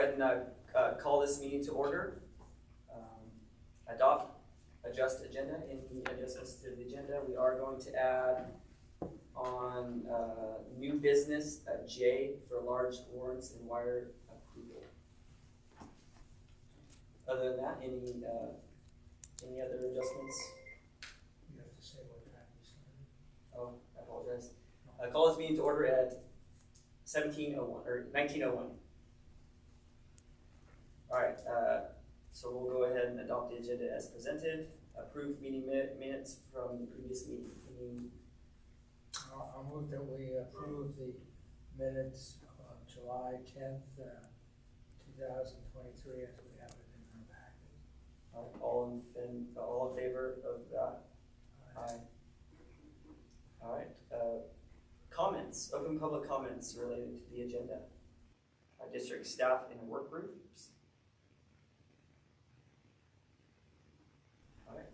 ahead and call this meeting to order. Adjust agenda. Any adjustments to the agenda? We are going to add on new business J for large warrants and wire approval. Other than that, any other adjustments? You have to say what time we started. Oh, I apologize. Call this meeting to order at 17:01 or 19:01. All right. So we'll go ahead and adopt the agenda as presented. Approve meeting minutes from the previous meeting. I'll move that we approve the minutes of July 10th, 2023 as we have it in our packet. All in favor of that? Aye. All right. Comments, open public comments related to the agenda. District staff and work groups. All right.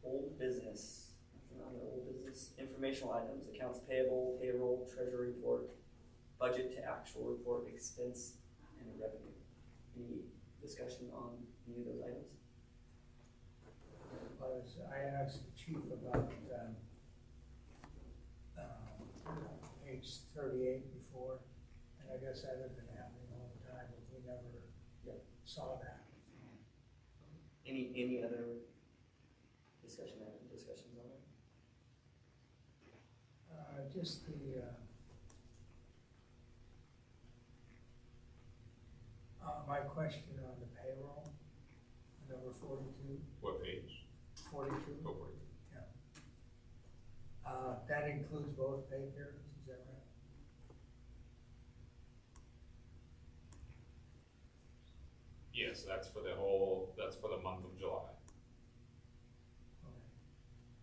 Old business. Nothing on the old business. Informational items, accounts payable, payroll, treasury report, budget to actual report, expense, and revenue. Any discussion on any of those items? I asked the chief about page 38 before, and I guess that had been happening all the time, but we never saw that. Any other discussions on it? Just the my question on the payroll, number 42. What page? 42. Go for it. Yeah. That includes both pay periods, is that right? Yes, that's for the month of July. Okay.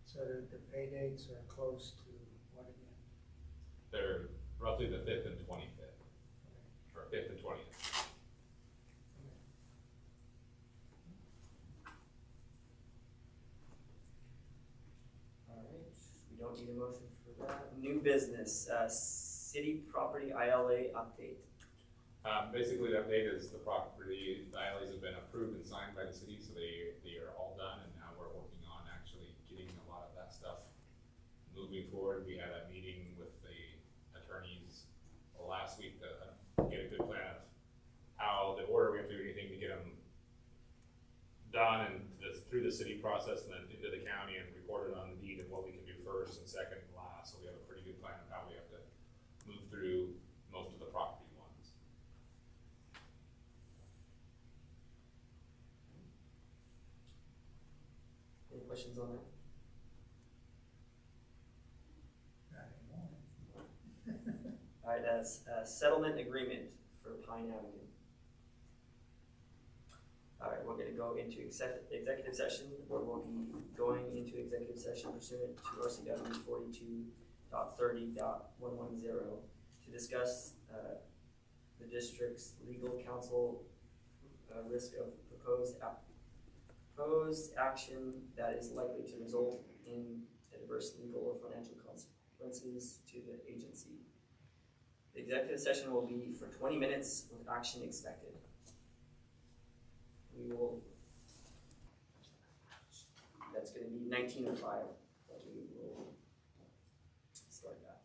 So the pay dates are close to what again? They're roughly the 5th and 25th, Okay. or 5th and 20th. We don't need a motion for that. New business, city property ILA update. Basically, the update is the property, the ILAs have been approved and signed by the city, so they are all done, and now we're working on actually getting a lot of that stuff moving forward. We had a meeting with the attorneys last week to get a good plan of how the order we have to do anything to get them done and through the city process and then into the county and recorded on the deed and what we can do first and second and last. So we have a pretty good plan of how we have to move through most of the property ones. Any questions on that? Not anymore. All right, that's a settlement agreement for Pine Avenue. All right, we're going to go into executive session, where we'll be going into executive session pursuant to RCW 42.30.110 to discuss the district's legal counsel risk of proposed action that is likely to result in adverse legal or financial consequences to the agency. The executive session will be for 20 minutes with action expected. That's going to be 19:05 that we will start that.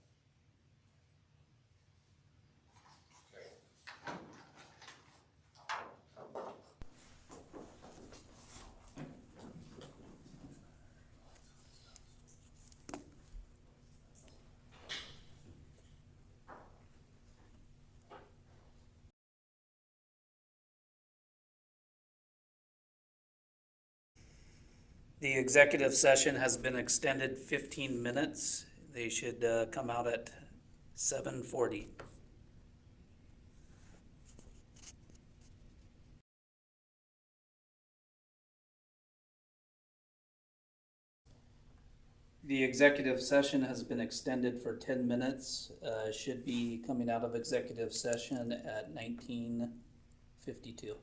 The executive session has been extended 15 minutes. They should come out at 7:40. The executive session has been extended for 10 minutes. Should be coming out of executive session at 19:52.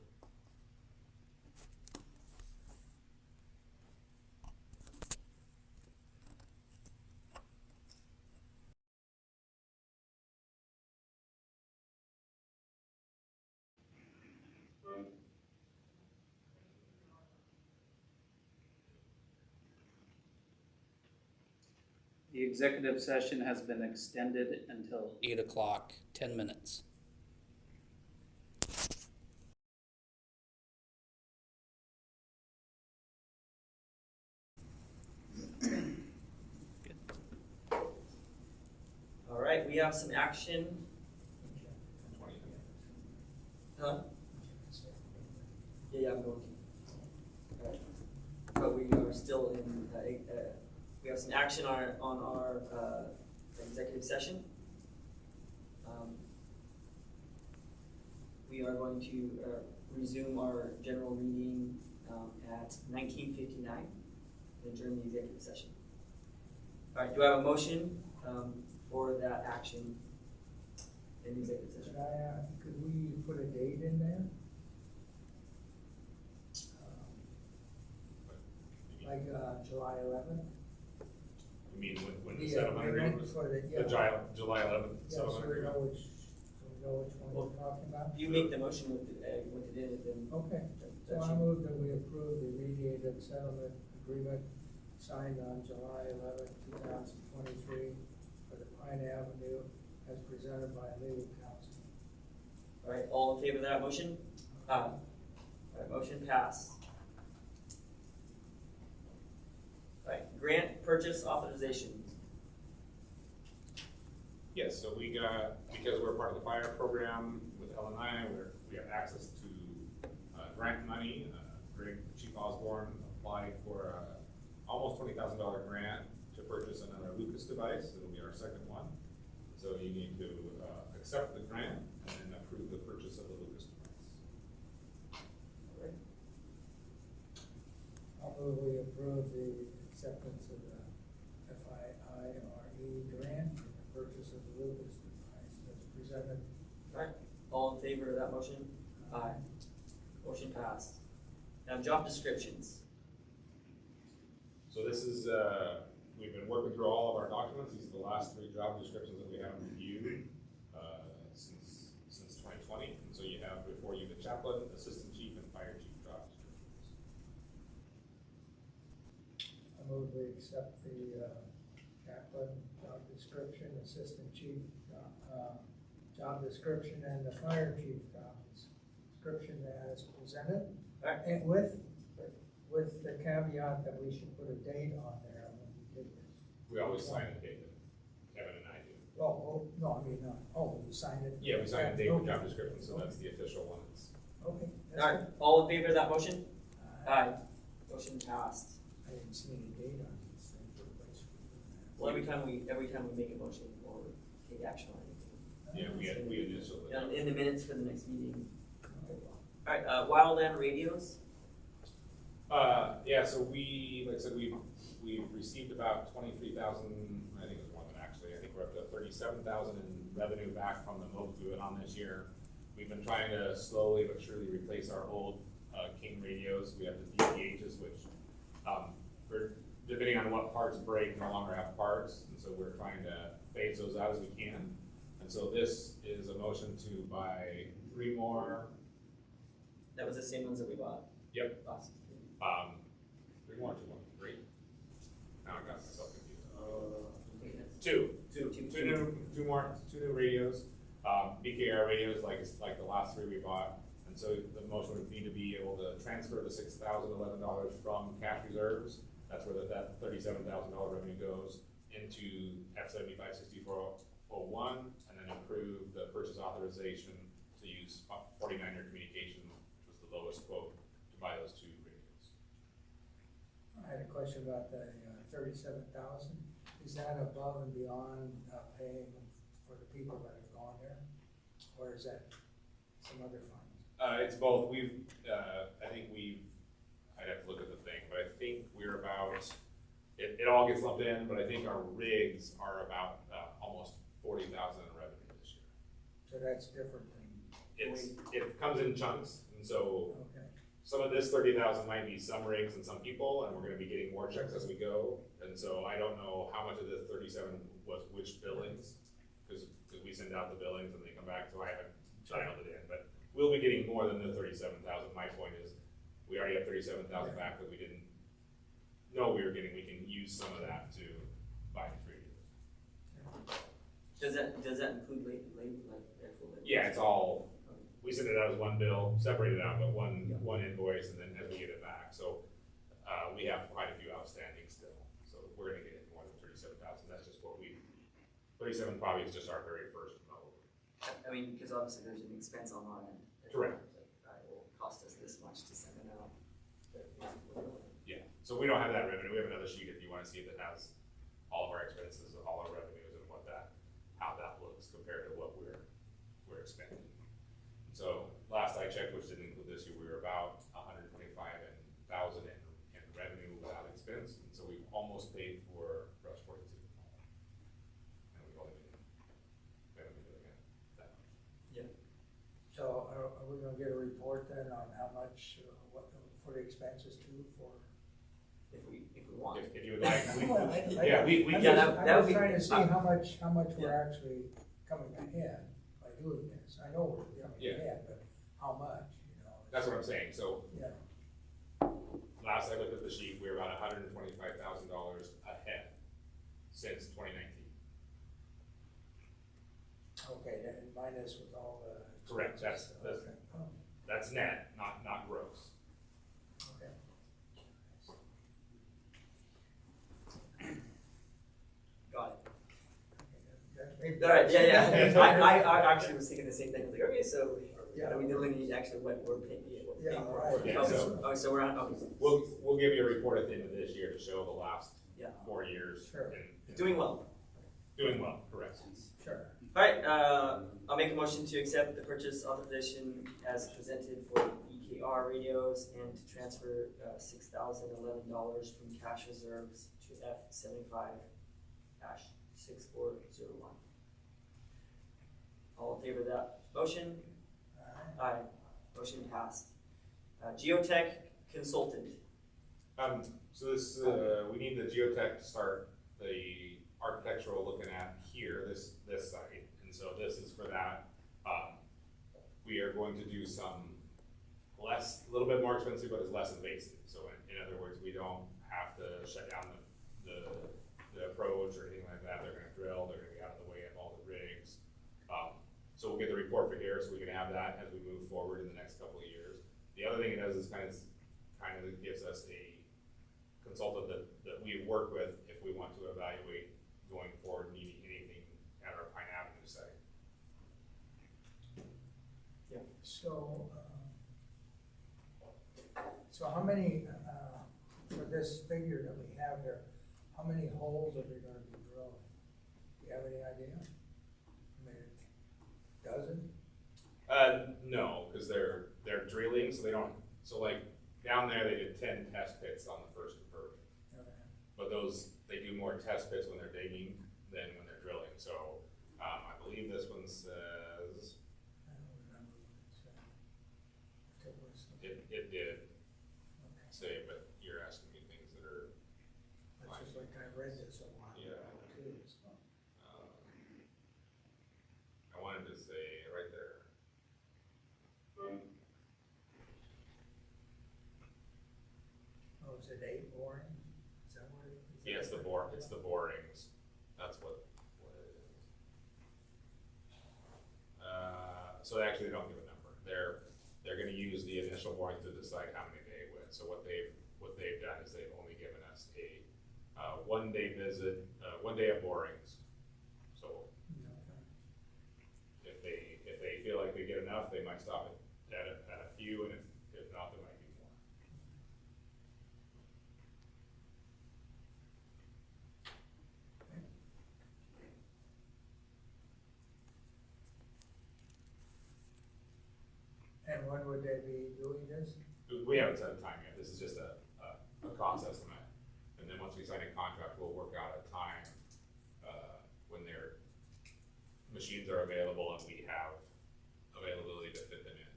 The executive session has been extended until 8 o'clock, 10 minutes. All right, we have some action. 20. Huh? Yeah, I'm going to. Alright. But we are still in, we have some action on our executive session. We are going to resume our general reading at 19:59 and adjourn the executive session. All right, do I have a motion for that action in the executive session? Could we put a date in there? Like July 11th? You mean when the Yeah, settlement agreement was? for the, The July 11th Yeah, so settlement we agreement? know which one we're talking about? If you make the motion with it in it, then Okay, so I move that we approve the mediated settlement agreement signed on July 11th, 2023 for the Pine Avenue as presented by legal counsel. all right, all in favor of that motion? Aye. All right, motion passed. All right, grant purchase authorization. Yes, so we got, because we're part of the fire program with LNI, we have access to grant money. Chief Osborne applied for almost $20,000 grant to purchase another Lucas device. It'll be our second one. So you need to accept the grant and then approve the purchase of the Lucas device. All right. I'll move we approve the acceptance of the FIRE grant and the purchase of the Lucas device as presented. All right, all in favor of that motion? Aye. Motion passed. Now, job descriptions. So this is, we've been working through all of our documents. These are the last 3 job descriptions that we haven't reviewed since 2020. And so you have before you the chaplain, assistant chief, and fire chief job descriptions. I move we accept the chaplain job description, assistant chief job description, and the fire chief job description as presented. All right. And with the caveat that we should put a date on there when we did this. We always sign a date, Kevin and I do. No, I mean, you signed it? Yeah, we sign a date with Okay. job description, so that's the official one. Okay. that's All right, good. all in favor of that motion? Uh, Aye. Motion passed. I didn't see any date on these things. Everybody's doing that. Well, every time we make a motion or take action on anything. Yeah, we initially. In the minutes for the next meeting. All right, wildland radios. Yeah, so we, like I said, we've received about 23,000, I think it was more than actually, I think we're up to 37,000 in revenue back from the moves we went on this year. We've been trying to slowly but surely replace our old King radios. We have the DPHs, which, depending on what parts break, no longer have parts, and so we're trying to phase those out as we can. And so this is a motion to buy 3 more. That was the same ones that we bought. Yep. Awesome. 3 more, 2 more, 3. Now I got myself confused. Two new radios. BKR radios, like the last 3 we bought. And so the motion would need to be able to transfer the $6,011 from cash reserves. That's where that $37,000 revenue goes into F756401, and then approve the purchase authorization to use 49er Communications, which was the lowest quote to buy those 2 radios. I had a question about the 37,000. Is that above and beyond paying for the people that have gone there? Or is that some other funds? It's both. I'd have to look at the thing, but I think we're about, it all gets lumped in, but I think our rigs are about almost 40,000 in revenue this year. So that's different than, It comes in chunks, and so okay. some of this 30,000 might be some rigs and some people, and we're gonna be getting more checks as we go. And so I don't know how much of this 37 was which billings, because we send out the billings and they come back, so I haven't dialed it in, but we'll be getting more than the 37,000. My point is, we already have 37,000 back that we didn't know we were getting. We can use some of that to buy these radios. Does that include labor, like actual labor? Yeah, it's all, we send it out as one bill, separate it out, but one invoice, and then as we get it back, so, we have quite a few outstanding still, so we're gonna get more than 37,000, that's just what 37 probably is just our very first mode. I mean, because obviously there's an expense on our end. Correct. It will cost us this much to send it out. Yeah, so we don't have that revenue, we have another sheet if you wanna see that has all of our expenses, all our revenues, and how that looks compared to what we're expending. So last I checked, which didn't include this year, we were about 125,000 in revenue without expense, and so we've almost paid for brush 42. And we've only been doing it that much. Yeah. So are we gonna get a report then on how much, for the expenses too, for? If we want. If you would like, Well, we I'm can. just- that would I'm be- just trying to see how much we're Yeah. actually coming ahead by doing this. I know we're coming Yeah. ahead, but how much, That's what I'm saying, so Yeah, last I looked at the sheet, we were about $125,000 ahead since 2019. okay, then minus with all the. Correct, that's- expenses. Okay. Oh, That's net, not gross. okay. Got it. Maybe All right, yeah. Yeah. I actually was thinking the same thing. Like, okay, so Yeah. are we delineating actually what we're paying? Yeah, for? right. Yeah, Okay, so- so we're on. Okay. We'll give you a report at the end of this year to show the last Yeah. 4 years. Sure. and Doing well. Doing well, correct. Sure. All right. I'll make a motion to accept the purchase authorization as presented for EKR radios and to transfer $6,011 from cash reserves to F75-6401. All in favor of that motion? All right. Aye. Motion passed. Geotech consultant. So this, we need the geotech to start the architectural looking at here, this site, and so this is for that. We are going to do some a little bit more expensive, but it's less invasive. So in other words, we don't have to shut down the approach or anything like that. They're gonna drill, they're gonna be out of the way of all the rigs. So we'll get the report for here, so we can have that as we move forward in the next couple of years. The other thing it does is kind of gives us a consultant that we work with if we want to evaluate going forward, needing anything at our Pine Avenue site. So how many, for this figure that we have here, how many holes are they gonna be drilling? Do you have any idea? I mean, a dozen? No, because they're drilling, so they don't, so like down there, they did 10 test pits on the first conversion. Okay. But they do more test pits when they're digging than when they're drilling, so, I believe this one says, I don't remember what it said. If it was- it did okay. say, but you're asking me things that are, That's just like I read this a while Yeah. ago too, so. I wanted to say right there. Oh, is it 8 boring? Is that what it is? Yeah, it's the borings, that's what it is. So actually, they don't give a number, they're gonna use the initial borings to decide how many they went, so what they've done is they've only given us a, 1 day visit, 1 day of borings. So Okay. if they feel like they get enough, they might stop at a few, and if not, there might be more. And when would they be doing this? We haven't set a time yet, this is just a cost estimate, and then once we sign a contract, we'll work out a time, when their machines are available and we have availability to fit them in.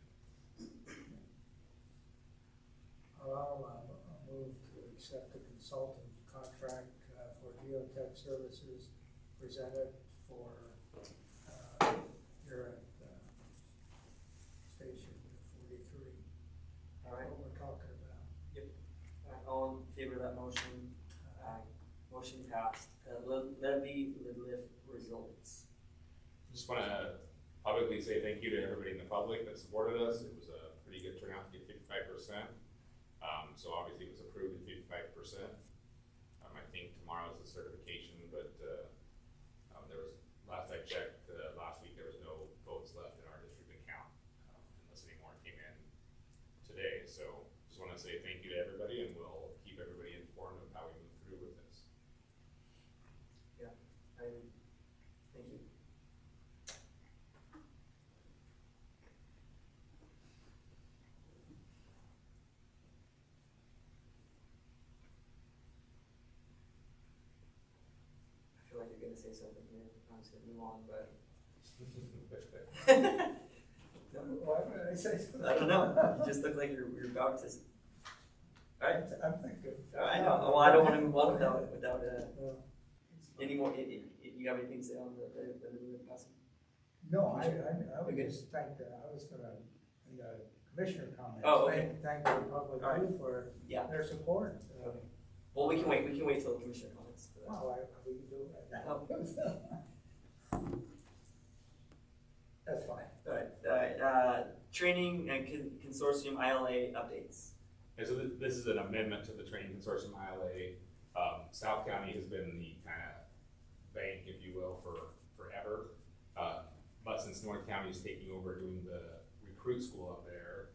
I'll move to accept the consultant contract for geotech services presented for, here at Station 43. All right. What we're talking about. All in favor of that motion? Aye. Motion passed. Levy lift results. Just wanna publicly say thank you to everybody in the public that supported us. It was a pretty good turnout to get 55%. So obviously it was approved at 55%. I think tomorrow is the certification, but there was, last I checked, last week there was no votes left in our district account, unless any more came in today. So just wanna say thank you to everybody, and we'll keep everybody informed of how we move through with this. Yeah, I agree. Thank you. I feel like you're gonna say something here. I'm just gonna move on, but. Why would I say something? I don't know. You just look like you're about to. Alright. I'm thinking. I know. Well, I don't want to move on without No. any more. You have anything to say on the passing? No, I would Okay. just thank I was gonna, in the commissioner comments. Oh, okay. Thank the public All right. too for Yeah. their support. Okay. Well, we can wait. We can wait till the commissioner comments. For that. Well, we can do it right now. That's fine. Alright. Training and consortium ILA updates. And so this is an amendment to the training consortium ILA. South County has been the kind of bank, if you will, for forever. But since North County is taking over doing the recruit school up there,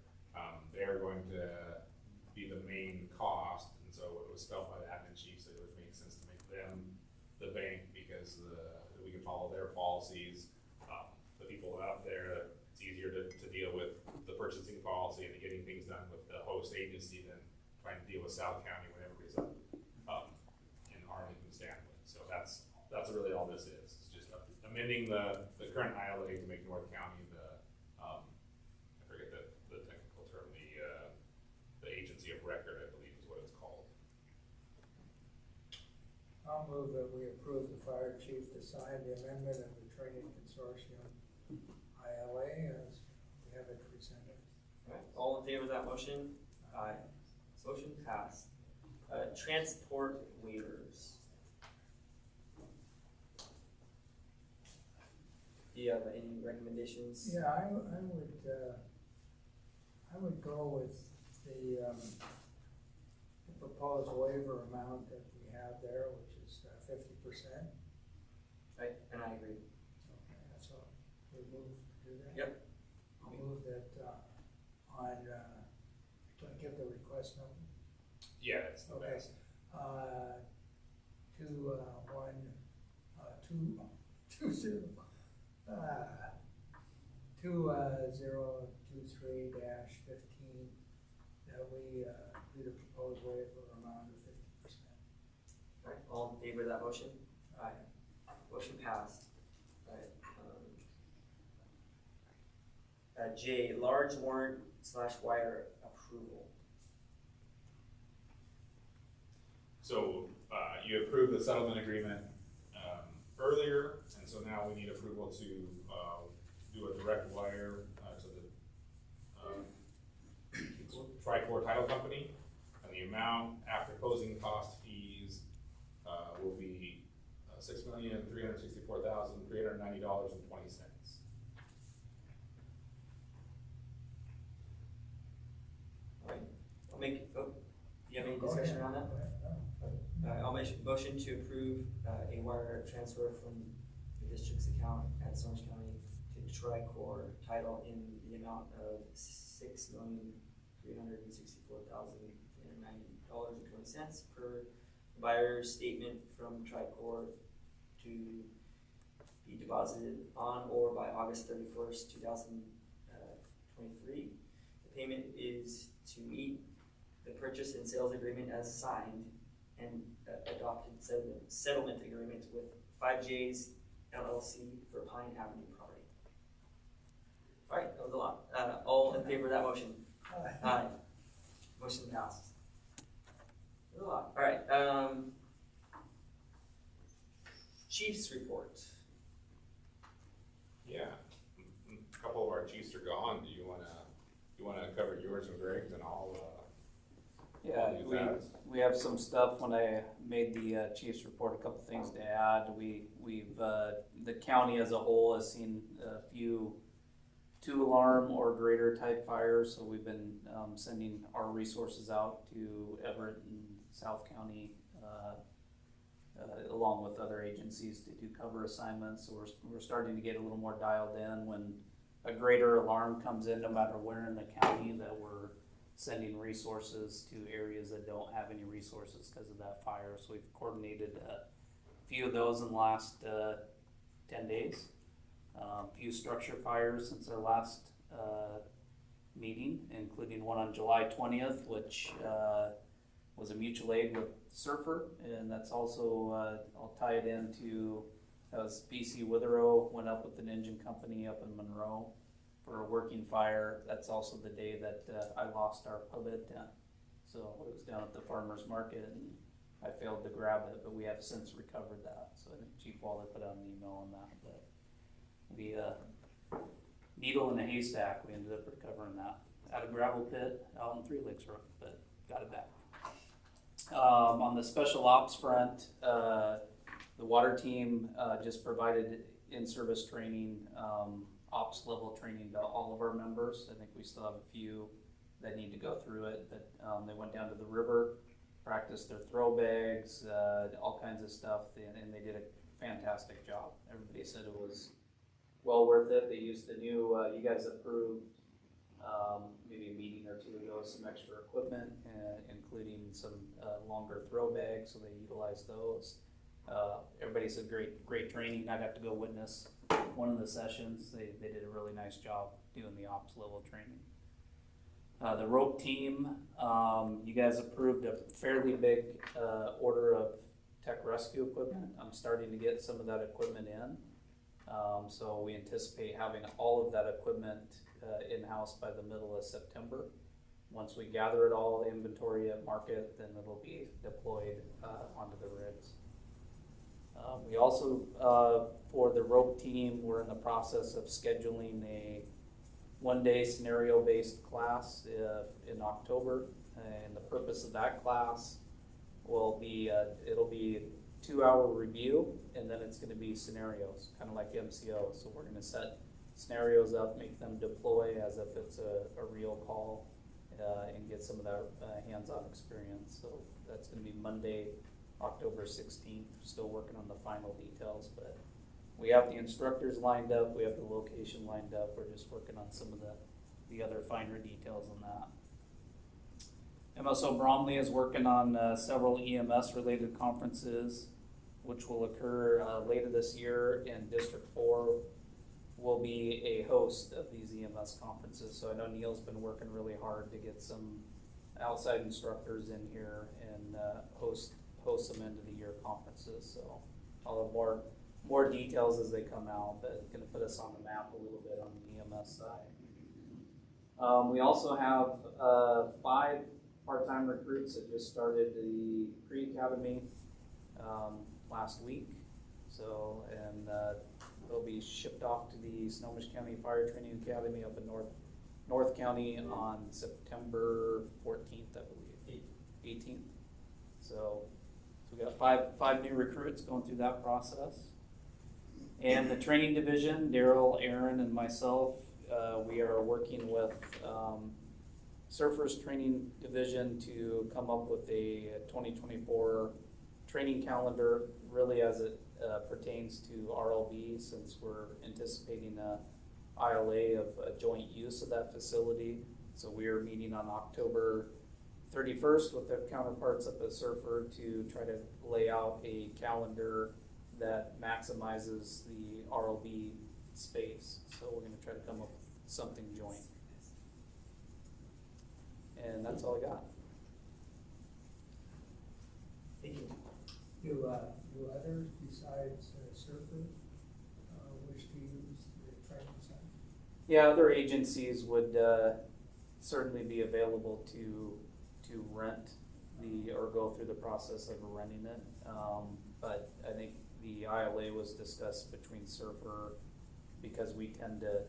they're going to be the main cost. And so it was felt by the admin chiefs that it would make sense to make them the bank, because we can follow their policies. The people out there, it's easier to deal with the purchasing policy and getting things done with the host agency than trying to deal with South County when everybody's up in Arlington, Stanley. So that's really all this is. It's just amending the current ILA to make North County I forget the technical term, the agency of record, I believe is what it's called. I'll move that we approve the fire chief to sign the amendment of the training consortium ILA as we have it presented. Alright. All in favor of that motion? Aye. Motion passed. Transport waivers. Do you have any recommendations? Yeah, I would go with the proposed waiver amount that we have there, which is 50%. Right, and I agree. Okay, that's all. We move to do that? Yep. I'll move that on, do I give the request number? Yeah, that's the Okay. best. 2023-15, that we do the proposed waiver amount of 50%. Alright, all in favor of that motion? Aye. Motion passed. Alright. J, large warrant / wire approval. So you approved the settlement agreement earlier, and so now we need approval to do a direct wire to the Tricor Title Company, and the amount after closing cost fees will be $6,364,390.20. Alright, I'll make, do you have any Go discussion ahead. around that? Go ahead. No. I'll make a motion to approve a wire transfer from the district's account at Orange County to Tricor Title in the amount of $6,364,390.20 per buyer's statement from Tricor to be deposited on or by August 31st, 2023. The payment is to meet the purchase and sales agreement as signed and adopted settlement agreement with 5J's LLC for Pine Avenue property. Alright, that was a lot. All in favor of that motion? Aye. Motion passed. That was a lot. Alright, Chiefs report. Yeah, a couple of our chiefs are gone. Do you wanna cover yours and Greg's, and I'll Yeah, do that? we have some stuff. When I made the chief's report, a couple things to add. We've the county as a whole has seen a few 2-alarm or greater type fires, so we've been sending our resources out to Everett and South County, along with other agencies to do cover assignments. So we're starting to get a little more dialed in when a greater alarm comes in, no matter where in the county, that we're sending resources to areas that don't have any resources because of that fire. So we've coordinated a few of those in the last 10 days. A few structure fires since our last meeting, including one on July 20th, which was a mutual aid with Surfer, and that's also, I'll tie it into, that was BC Witherow, went up with an engine company up in Monroe for a working fire. That's also the day that I lost our pub ed tent. So it was down at the farmer's market and I failed to grab it, but we have since recovered that. So I think Chief Waller put out an email on that, but we, needle in a haystack, we ended up recovering that out of gravel pit out in Three Lakes Road, but got it back. On the special ops front, the water team just provided in-service training, ops level training to all of our members. I think we still have a few that need to go through it, but they went down to the river, practiced their throw bags, all kinds of stuff, and they did a fantastic job. Everybody said it was well worth it. They used the new, you guys approved maybe a meeting or two ago, some extra equipment, including some longer throw bags, so they utilized those. Everybody said great training. I got to go witness one of the sessions. They did a really nice job doing the ops level training. The rope team, you guys approved a fairly big order of tech rescue equipment. I'm starting to get some of that equipment in. So we anticipate having all of that equipment in-house by the middle of September. Once we gather it all, inventory at market, then it'll be deployed onto the rigs. We also, for the rope team, we're in the process of scheduling a one-day scenario-based class in October. And the purpose of that class will be, it'll be 2-hour review, and then it's going to be scenarios, kind of like MCO. So we're going to set scenarios up, make them deploy as if it's a real call, and get some of that hands-on experience. So that's going to be Monday, October 16th. Still working on the final details, but we have the instructors lined up, we have the location lined up. We're just working on some of the other finer details on that. MSO Bromley is working on several EMS related conferences, which will occur later this year, and District 4 will be a host of these EMS conferences. So I know Neil's been working really hard to get some outside instructors in here and host some end of the year conferences. So I'll have more details as they come out, but it's going to put us on the map a little bit on the EMS side. We also have 5 part-time recruits that just started the pre-academy last week. So, and they'll be shipped off to the Snohomish County Fire Training Academy up in North County on September 14th, I believe, 18th. So we got five new recruits going through that process. And the training division, Daryl, Aaron, and myself, we are working with Surfers Training Division to come up with a 2024 training calendar, really as it pertains to RLB, since we're anticipating a ILA of a joint use of that facility. So we are meeting on October 31st with their counterparts up at Surfer to try to lay out a calendar that maximizes the RLB space. So we're going to try to come up with something joint. And that's all I got. Thank you. Do others besides Surfer wish to use the training center? Yeah, other agencies would certainly be available to rent or go through the process of renting it. But I think the ILA was discussed between Surfer because we tend to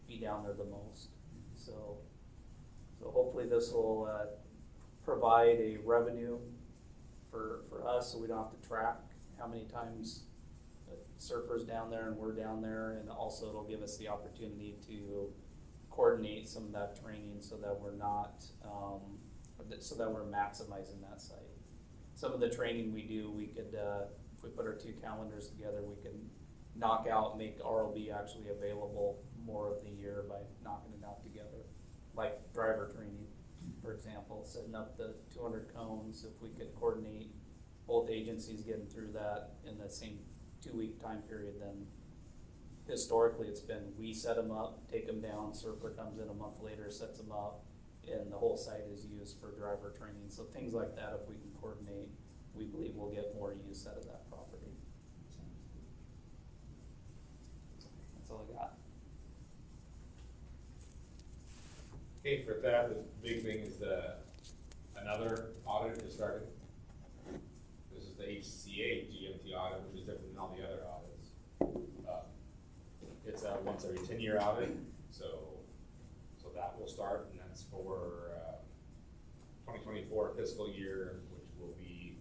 be down there the most. So hopefully this will provide a revenue for us, so we don't have to track how many times a surfer's down there and we're down there, and also it'll give us the opportunity to coordinate some of that training so that we're not, so that we're maximizing that site. Some of the training we do, we could, if we put our 2 calendars together, we can knock out, make RLB actually available more of the year by knocking it out together. Like driver training, for example, setting up the 200 cones. If we could coordinate both agencies getting through that in the same 2-week time period, then historically it's been we set them up, take them down, surfer comes in a month later, sets them up, and the whole site is used for driver training. So things like that, if we can coordinate, we believe we'll get more use out of that property. That's all I got. Okay, for that, the big thing is another audit is starting. This is the HCA GMT audit, which is different than all the other audits. It's a once every 10-year audit, so that will start, and that's for 2024 fiscal year, which will be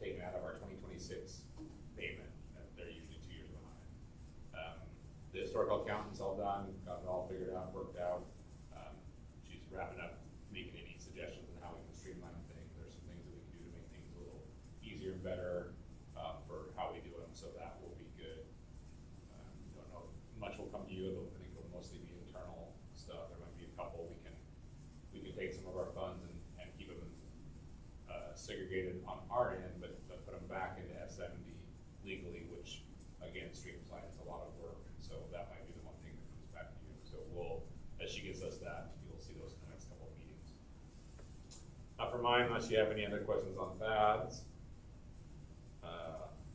taken out of our 2026 payment. They're usually 2 years behind. The historical accountant's all done, got it all figured out, worked out. She's wrapping up, making any suggestions on how we can streamline things. There's some things that we can do to make things a little easier and better for how we do them, so that will be good. Don't know if much will come to you, but I think it'll mostly be internal stuff. There might be a couple we can take some of our funds and keep them segregated on our end, but put them back into S70 legally, which again streamlines a lot of work. So that might be the one thing that comes back to you. So we'll, as she gives us that, you'll see those in the next couple of meetings. Not for mine, unless you have any other questions on fads.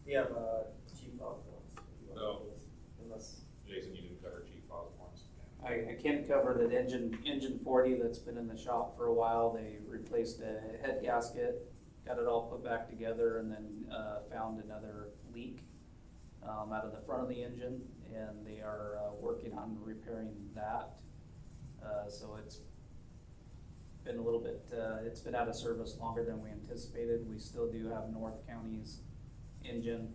We have chief Osborne's. No. Unless. Jason, you didn't cover Chief Osborne's. I can't cover that engine 40 that's been in the shop for a while. They replaced a head gasket, got it all put back together, and then found another leak out of the front of the engine, and they are working on repairing that. So it's been a little bit, it's been out of service longer than we anticipated. We still do have North County's engine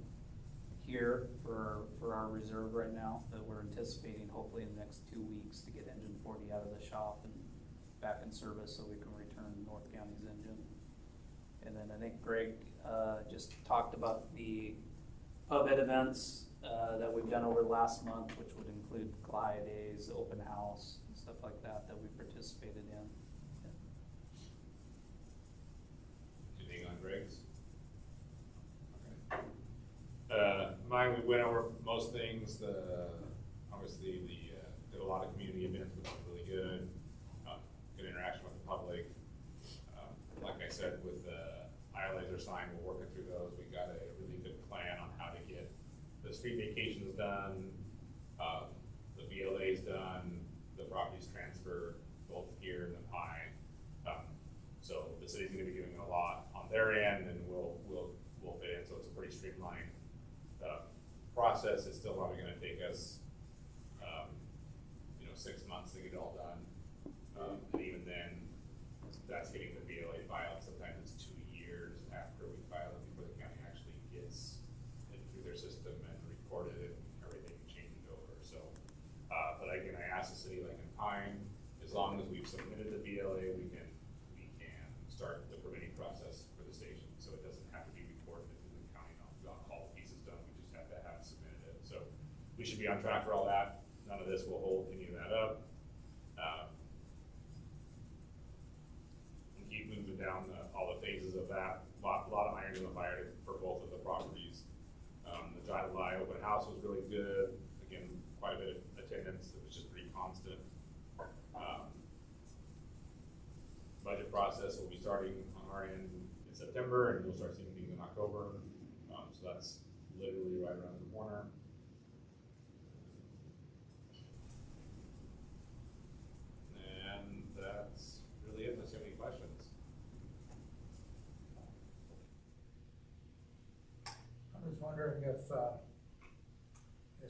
here for our reserve right now, that we're anticipating hopefully in the next 2 weeks to get engine 40 out of the shop and back in service so we can return North County's engine. And then I think Greg just talked about the pub ed events that we've done over the last month, which would include Glide Days, open house, and stuff like that we participated in. Anything on Greg's? Mine, we went over most things. Obviously, did a lot of community events, which was really good. Good interaction with the public. Like I said, with the ILAs are signed, we're working through those. We got a really good plan on how to get the street vacations done, the VLAs done, the properties transferred, both here and the Pine. So the city's going to be doing a lot on their end, and we'll fit in. So it's a pretty streamlined process. It's still probably going to take us 6 months to get it all done, and even then, that's getting the VLA filed. Sometimes it's 2 years after we file it before the county actually gets it through their system and recorded it and everything changed over. So, but again, I asked the city, like in Pine, as long as we've submitted the VLA, we can start the permitting process for the station. So it doesn't have to be recorded through the county. Not all the pieces done. We just have to have submitted it. So we should be on track for all that. None of this will hold any of that up. And keep moving down all the phases of that. A lot of irons in the fire for both of the properties. The July open house was really good. Again, quite a bit of attendance. It was just pretty constant. Budget process will be starting on our end in September, and you'll start seeing things in October. So that's literally right around the corner. And that's really it, unless you have any questions. I was wondering if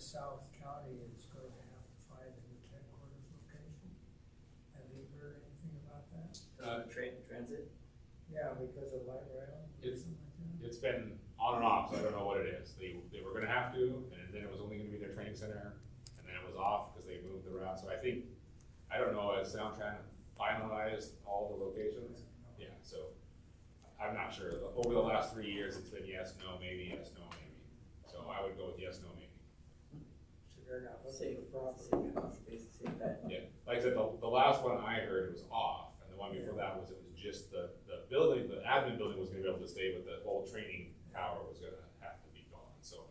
South County is going to have to find a new headquarters location. Have you heard anything about that? Transit? Yeah, because of light rail? or It's- something like that? It's been on and off, so I don't know what it is. They were gonna have to, and then it was only gonna be their training center, and then it was off because they moved the route. So I think, I don't know, has Soundtran finalized all the locations? Yeah, so I'm not sure. Over the last 3 years, it's been yes, no, maybe, yes, no, maybe. So I would go with yes, no, maybe. So they're not Safe, looking for property. safe bet. Yeah, like I said, the last one I heard it was off, and the one before that was, it was just the building, the admin building was gonna be able to stay, but the whole training tower was gonna have to be gone, so.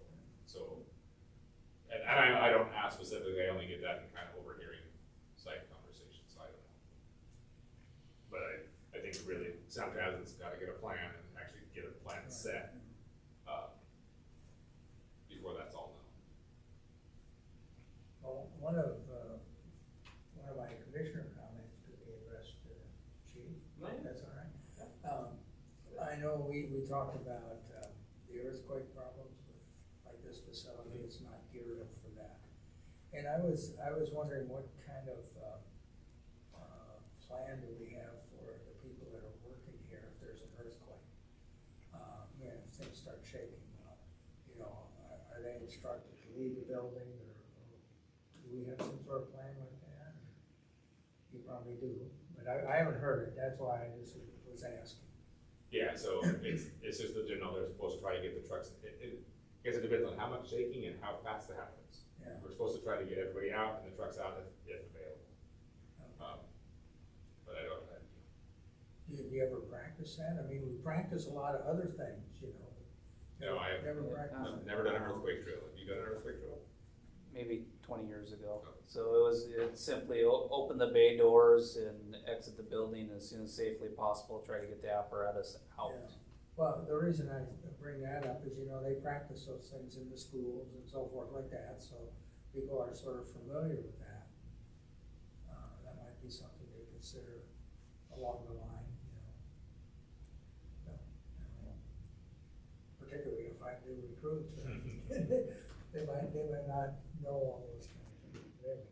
And I don't ask specifically, I only get that in kind of overhearing site conversations, so I don't know. But I think really, Soundtran has gotta get a plan and actually get a plan set, before that's all known. Well, one of my commissioner comments could be addressed to the chief, Right. that's all right. I know we talked about, the earthquake problems with, like this facility, it's not geared up for that. And I was wondering what kind of, plan do we have for the people that are working here if there's an earthquake? If things start shaking, you know, are they instructed to leave the building, or do we have some sort of plan like that? You probably do, but I haven't heard it, that's why I just was asking. Yeah, so it's just that, you know, they're supposed to try to get the trucks, I guess it depends on how much shaking and how fast it happens. Yeah. We're supposed to try to get everybody out and the trucks out if available. But I don't, Do you ever practice that? I mean, we practice a lot of other things, you know. no, I've Never practice. I've never done an earthquake drill. Have you done an earthquake drill? Maybe 20 years ago. So it simply open the bay doors and exit the building as soon as safely possible, try to get the apparatus out. Yeah. Well, the reason I bring that up is, you know, they practice those things in the schools and so forth like that, so people are sort of familiar with that. That might be something to consider along the line, you know. No, I don't know. Particularly if I do recruits, they might not know all those things, really.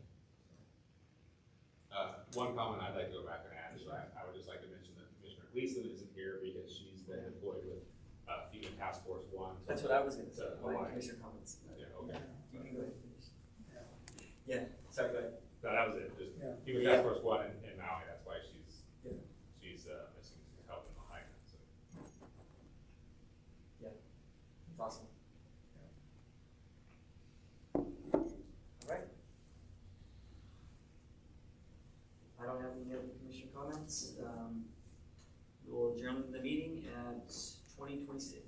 One comment I'd like to go back and add is I would just like to mention that Commissioner Gleason isn't here because she's been employed with FEMA Task Force 1. That's what I was gonna say, To my align. commissioner comments. Yeah, okay. You can go ahead and finish. Yeah. Yeah, sorry, go ahead. No, that was it, just Yeah. FEMA Task Force 1 in Maui, that's why she's Yeah. missing help in behind that, so. Yeah, that's awesome. Yeah. All right. I don't have any other commissioner comments. We will adjourn the meeting at 20:26.